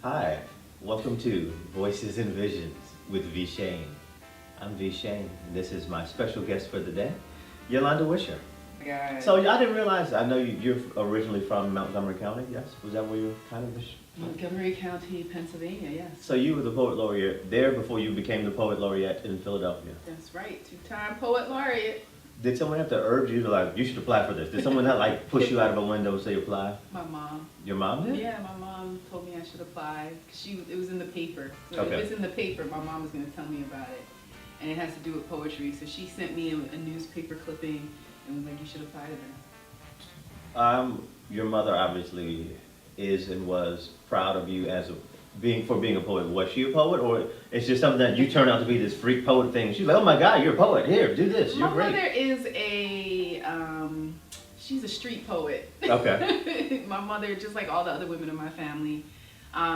Hi, welcome to Voices and Visions with V. Shayne. I'm V. Shayne, and this is my special guest for the day, Yolanda Wisher. God. So I didn't realize, I know you're originally from Montgomery County, yes? Was that where you're kind of? Montgomery County, Pennsylvania, yes. So you were the poet laureate there before you became the poet laureate in Philadelphia. That's right, two-time poet laureate. Did someone have to urge you to you should apply for this? Did someone push you out of a window and say apply? My mom. Your mom did? Yeah, my mom told me I should apply. It was in the paper. So Okay. if it's in the paper, my mom was going to tell me about it. And it has to do with poetry. So she sent me a newspaper clipping and was like, you should apply to that. Your mother obviously is and was proud of you being a poet. Was she a poet, or it's just something that you turned out to be this freak poet thing? She's like, oh my God, you're a poet. Here, do this. You're My great. mother is she's a street poet. Okay. My mother, just like all the other women in my family,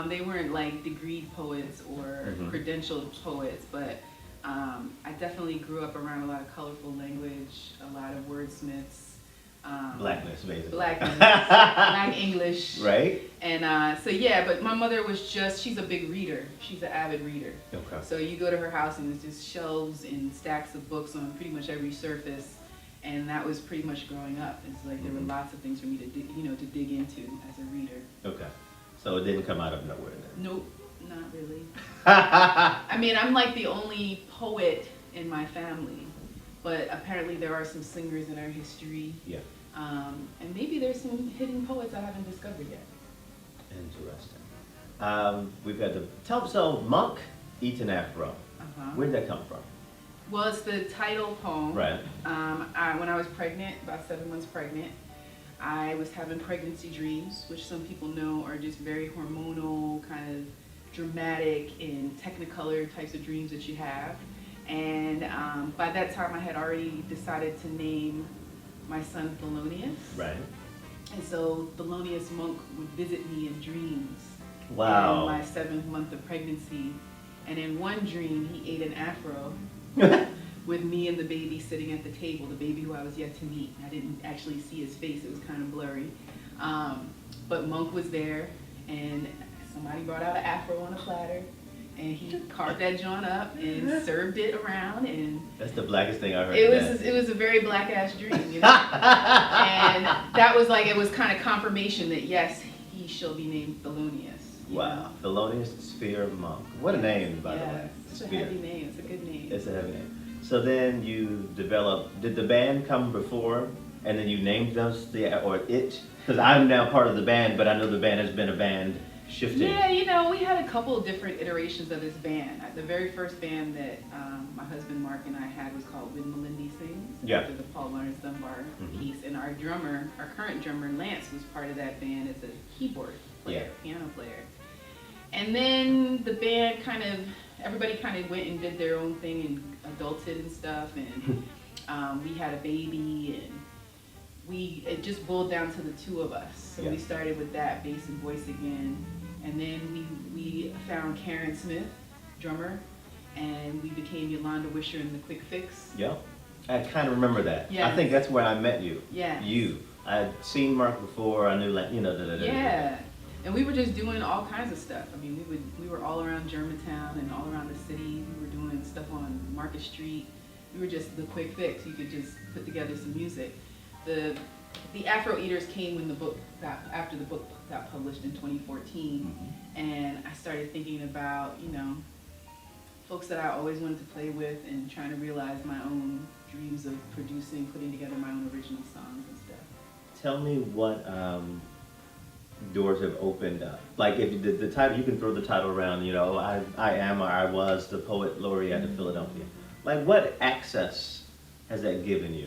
they weren't like degreed poets or credentialed poets, but I definitely grew up around a lot of colorful language, a lot of wordsmiths. Blackness, basically. Blackness, black English. Right? And so yeah, but my mother was she's a big reader. She's an avid reader. Okay. So you go to her house and there's just shelves and stacks of books on pretty much every surface. And that was pretty much growing up. It's like there were lots of things for me to dig into as a reader. Okay. So it didn't come out of nowhere then? Nope, not really. I mean, I'm like the only poet in my family, but apparently there are some singers in our history. Yeah. And maybe there's some hidden poets I haven't discovered yet. Interesting. We've got so Monk Eats an Afro. Where did that come from? Well, it's the title poem. Right. When I was pregnant, about 7 months pregnant, I was having pregnancy dreams, which some people know are just very hormonal, kind of dramatic and technicolor types of dreams that you have. And by that time, I had already decided to name my son Thelonious. Right. And so Thelonious Monk would visit me in dreams. Wow. In my 7th month of pregnancy. And in one dream, he ate an afro with me and the baby sitting at the table, the baby who I was yet to meet. I didn't actually see his face, it was kind of blurry. But Monk was there, and somebody brought out an afro on a platter, and he carved that joint up and served it around, and That's the blackest thing I heard. it was a very black ass dream, you know. And that was it was kind of confirmation that yes, he shall be named Thelonious. Wow, Thelonious Sphere Monk. What a name, by the way. It's a heavy name. It's a good name. It's a heavy name. So then you developed. Did the band come before, and then you named those Because I'm now part of the band, but I know the band has been a band shifting. Yeah, we had a couple of different iterations of this band. The very first band that my husband Mark and I had was called When Melindy Sings. Yeah. After the Paul Laurence Dunbar piece. And our current drummer, Lance, was part of that band as a keyboard player, piano player. And then the band everybody kind of went and did their own thing and adulted and stuff. And we had a baby, and it just boiled down to the two of us. So we started with that, bass and voice again. And then we found Karen Smith, drummer, and we became Yolanda Wisher and the Quick Fix. Yeah, I kind of remember that. Yeah. I think that's where I met you. Yeah. I had seen Mark before. I knew, Yeah. And we were just doing all kinds of stuff. I mean, we were all around Germantown and all around the city. We were doing stuff on Market Street. We were just the Quick Fix. You could just put together some music. The Afro Eaters came after the book got published in 2014, and I started thinking about folks that I always wanted to play with and trying to realize my own dreams of producing, putting together my own original songs and stuff. Tell me what doors have opened up. Like if the title, you can throw the title around. I am or I was the poet laureate of Philadelphia. Like what access has that given you?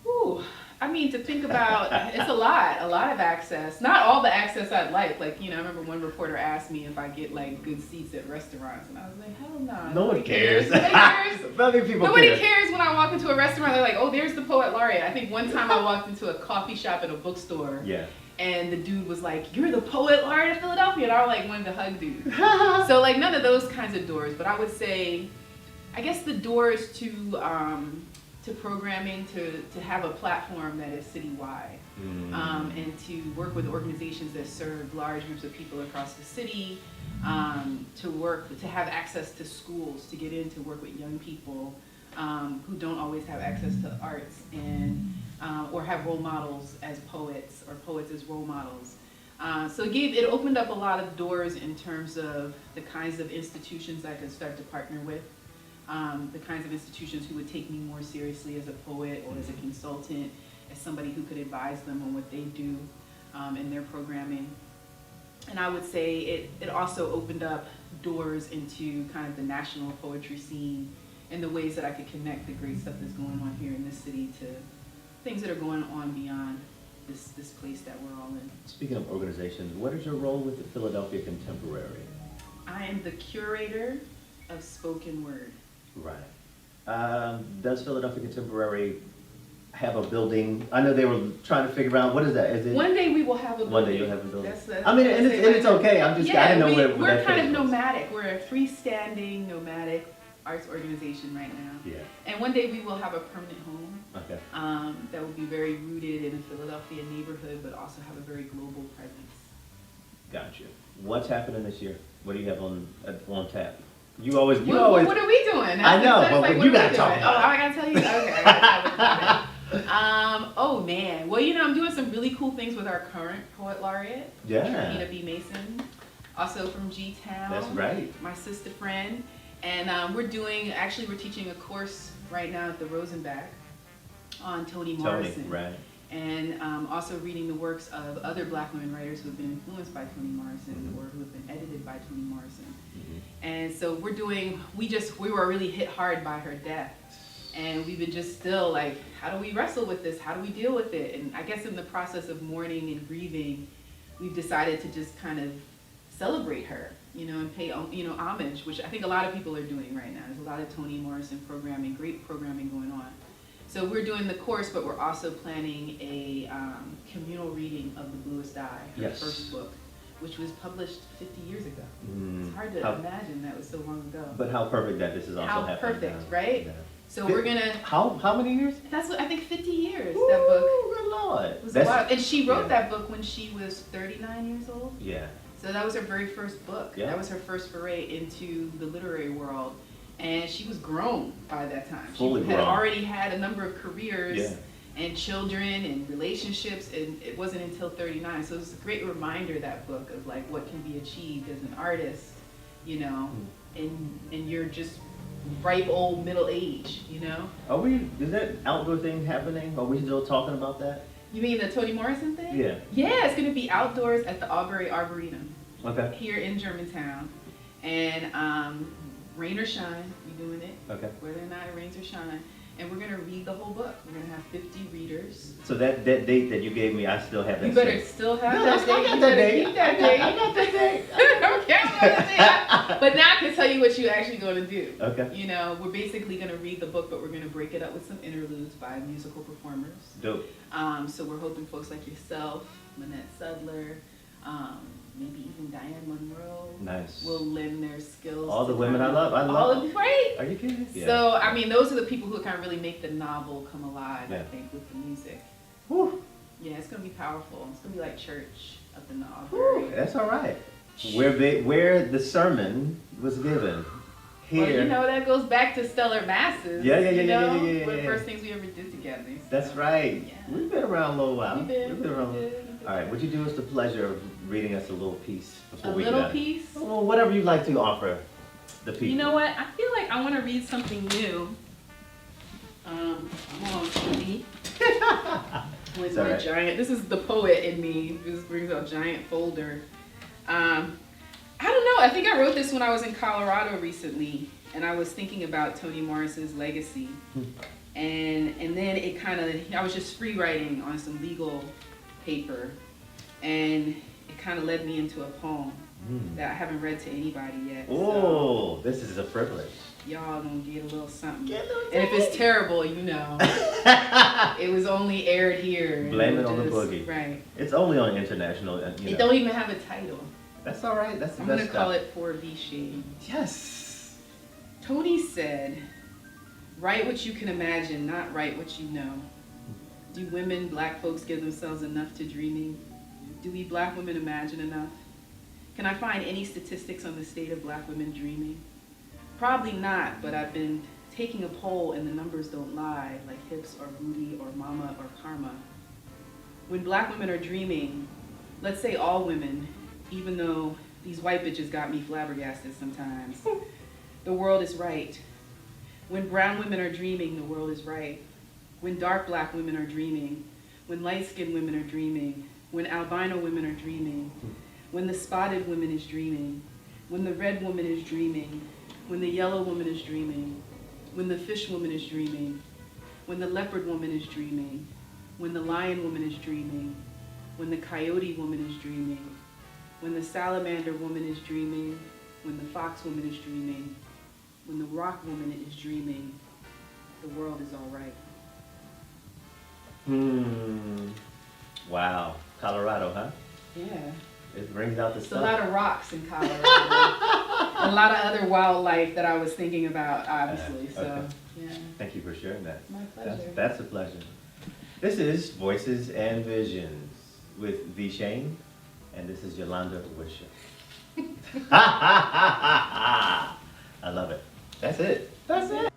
Ooh, I mean, to think about, it's a lot of access. Not all the access I'd like. I remember one reporter asked me if I get good seats at restaurants, and I was like, hell no. No one cares. Nobody cares. Nobody cares when I walk into a restaurant. They're like, oh, there's the poet laureate. I think one time I walked into a coffee shop at a bookstore. Yeah. And the dude was like, you're the poet laureate of Philadelphia. And I wanted to hug dude. So none of those kinds of doors. But I would say, I guess the doors to programming, to have a platform that is citywide. and to work with organizations that serve large groups of people across the city, to have access to schools, to get in to work with young people who don't always have access to arts, and or have role models as poets, or poets as role models. So it opened up a lot of doors in terms of the kinds of institutions I could start to partner with, the kinds of institutions who would take me more seriously as a poet or as a consultant, as somebody who could advise them on what they do in their programming. And I would say it also opened up doors into kind of the national poetry scene and the ways that I could connect the great stuff that's going on here in this city to things that are going on beyond this place that we're all in. Speaking of organizations, what is your role with the Philadelphia Contemporary? I am the curator of spoken word. Right. Does Philadelphia Contemporary have a building? I know they were trying to figure out, what is that? Is it One day we will have a building. One day you'll have a building. That's I mean, and it's okay. I didn't know where we're that kind of phase was. nomadic. We're a freestanding nomadic arts organization right now. Yeah. And one day we will have a permanent home. Okay. That will be very rooted in a Philadelphia neighborhood, but also have a very global presence. Gotcha. What's happening this year? What do you have on tap? You What always. are we doing? I know, but what you are gotta we talk doing? about it. I gotta tell you. Okay. I gotta tell you about it. Oh man. Well, I'm doing some really cool things with our current poet laureate, Yeah. Trina B. Mason, also from G-Town. That's right. My sister friend, and we're teaching a course right now at the Rosenbach on Toni Morrison. Right. And also reading the works of other Black women writers who have been influenced by Toni Morrison or who have been edited by Toni Morrison. And so we were really hit hard by her death. And we've been just still like, how do we wrestle with this? How do we deal with it? And I guess in the process of mourning and grieving, we've decided to just kind of celebrate her, and pay, homage, which I think a lot of people are doing right now. There's a lot of Toni Morrison programming, great programming going on. So we're doing the course, but we're also planning a communal reading of The Bluest Eye, her first book, which was published 50 years ago. It's hard to imagine that was so long ago. But how perfect that this is also happening. How perfect, right? Yeah. So we're gonna. How many years? That's what I think. 50 years. Ooh, that book. Good Lord. Was a while. And she wrote that book when she was 39 years old. Yeah. So that was her very first book. Yeah. That was her first foray into the literary world. And she was grown by that time. Fully She had grown. already had a number of careers and children and relationships, and it wasn't until 39. So it was a great reminder, that book, of like what can be achieved as an artist, and you're just ripe old middle age, Is that outdoor thing happening? Are we still talking about that? You mean the Toni Morrison thing? Yeah. Yeah, it's gonna be outdoors at the Aubrey Arboretum. Okay. Here in Germantown. And rain or shine, we're doing it. Okay. Whether or not it rains or shine. And we're gonna read the whole book. We're gonna have 50 readers. So that date that you gave me, I still have that. You better still have that date. You better keep that date. I got that date. Okay, but now I can tell you what you're actually gonna do. Okay. We're basically gonna read the book, but we're gonna break it up with some interludes by musical performers. Dope. So we're hoping folks like yourself, Lynette Sudler, maybe even Diane Monroe. Nice. Will lend their skills. All the women I love. All of right. Are you kidding? Yeah. So those are the people who kind of really make the novel come alive. I think with the music. Whew. Yeah, it's gonna be powerful. It's gonna be like church up in the Whew, Aubrey. that's all right. Where the sermon was given. Here. Well, that goes back to Stellar Masses. Yeah. One of the first things we ever did together. So. That's right. Yeah. We've been around a little while. We've been around. We've been. All right, would you do us the pleasure of reading us a little piece before we get little out? piece? Well, whatever you'd like to offer the people. You know what? I feel like I want to read something new. I'm on TV. With my giant. This is the poet in me. This brings a giant folder. I don't know. I think I wrote this when I was in Colorado recently, and I was thinking about Toni Morrison's legacy. And then it kind of, I was just free writing on some legal paper, and it kind of led me into a poem that I haven't read to anybody yet. Oh, so this is a privilege. Y'all gonna get a little something. Get a little and if it's terrible, it was only aired here. Blame it on the boogie. Right. It's only on international. It don't even have a title. That's all right. That's the I'm best gonna call it 4V Shade. Yes. Toni said, "Write what you can imagine, not write what you know. Do women, black folks, give themselves enough to dreaming? Do we black women imagine enough? Can I find any statistics on the state of black women dreaming? Probably not, but I've been taking a poll and the numbers don't lie, like hips or booty or mama or karma. When black women are dreaming, let's say all women, even though these white bitches got me flabbergasted sometimes, the world is right. When brown women are dreaming, the world is right. When dark black women are dreaming, when light-skinned women are dreaming, when albino women are dreaming, when the spotted woman is dreaming, when the red woman is dreaming, when the yellow woman is dreaming, when the fish woman is dreaming, when the leopard woman is dreaming, when the lion woman is dreaming, when the coyote woman is dreaming, when the salamander woman is dreaming, when the fox woman is dreaming, when the rock woman is dreaming, the world is all right. Wow. Colorado, huh? Yeah. It brings out the It's stuff. a lot of rocks in Colorado. A lot of other wildlife that I was thinking about, obviously. So, Okay. yeah. Thank you for sharing that. My pleasure. That's a pleasure. This is Voices and Visions with the Shayne, and this is Yolanda Wisha. I love it. That's it. That's it.